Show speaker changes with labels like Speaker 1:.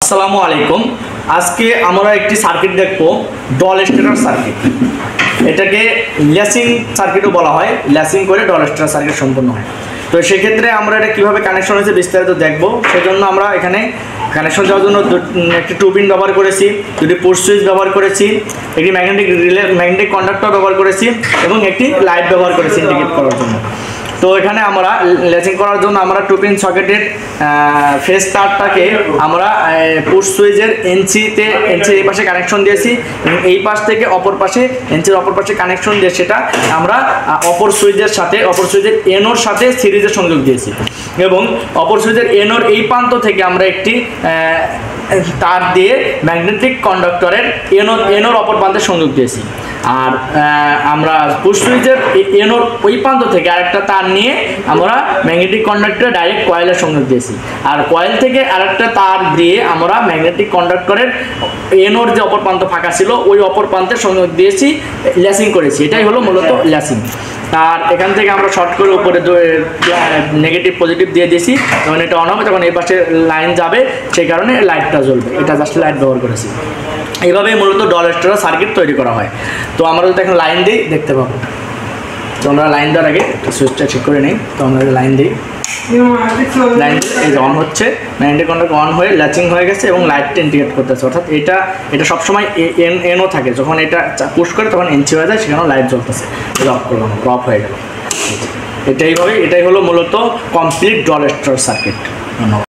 Speaker 1: আসসালামু আলাইকুম। আজকে আমরা একটি সার্কিট দেখব, ডল স্টেটর সার্কিট। এটাকে ল্যাচিং সার্কিটও বলা হয়, ল্যাচিং করে ডল স্টেটর সার্কিট সম্পন্ন হয়। তো সেক্ষেত্রে আমরা এটা কীভাবে কানেকশন হয়েছে বিস্তারিত দেখব। সেজন্য আমরা এখানে কানেকশন দেওয়ার জন্য একটি টুপিন ব্যবহার করেছি, দুটি পোস্ট সুইচ ব্যবহার করেছি, একটি ম্যাগনেটিক কন্ডাক্টর ব্যবহার করেছি এবং একটি লাইট ব্যবহার করেছি ইন্ডিকেট করার জন্য। তো এখানে আমরা ল্যাচিং করার জন্য আমরা টুপিন সকেটের ফেস তারটাকে আমরা পুশ সুইচের এনসির এই পাশে কানেকশন দিয়েছি এবং এই পাশ থেকে অপর পাশে এনসির অপর পাশে কানেকশন দিয়ে সেটা আমরা অপর সুইচের এনোর সাথে সিরিজের সংযোগ দিয়েছি এবং অপর সুইচের এনোর এই প্রান্ত থেকে আমরা একটি তার দিয়ে ম্যাগনেটিক কন্ডাক্টরের এনোর অপর প্রান্তে সংযোগ দিয়েছি। আর আমরা পুশ সুইচের এনোর ওই প্রান্ত থেকে আরেকটা তার নিয়ে আমরা ম্যাগনেটিক কন্ডাক্টরে ডাইরেক্ট কয়েলের সংযোগ দিয়েছি। আর কয়েল থেকে আরেকটা তার দিয়ে আমরা ম্যাগনেটিক কন্ডাক্টরের এনোর যে অপর প্রান্ত ফাঁকা ছিল ওই অপর প্রান্তে সংযোগ দিয়েছি, ল্যাচিং করেছি। এটাই হলো মূলত ল্যাচিং। আর এখান থেকে আমরা শর্ট করে উপরে নেগেটিভ পজিটিভ দিয়ে দিয়েছি, যখন এটা অন হবে তখন এই পাশে লাইন যাবে, সেই কারণে লাইটটা জ্বলবে। এটা জাস্ট লাইট ব্যবহার করেছি। এইভাবেই মূলত ডল স্টেটর সার্কিট তৈরি করা হয়। তো আমরা যদি এখন লাইন দিই দেখতে পাবো। তো আমরা লাইন দেওয়ার আগে সুইচটা ঠিক করে নিই। তো আমরা লাইন দিই, লাইন এই যে অন হচ্ছে, ম্যাগনেটিক কন্ডাক্টর অন হয়ে ল্যাচিং হয়ে গেছে এবং লাইটটা ইন্ডিকেট করতেছে। অর্থাৎ এটা সবসময় এনও থাকে, যখন এটা পুশ করে তখন এনসি হয়ে যায়, সেখানেও লাইট জ্বলতেছে। অফ করলাম, অফ হয়ে গেল। এটাই হলো মূলত কমপ্লিট ডল স্টেটর সার্কিট। ধন্যবাদ।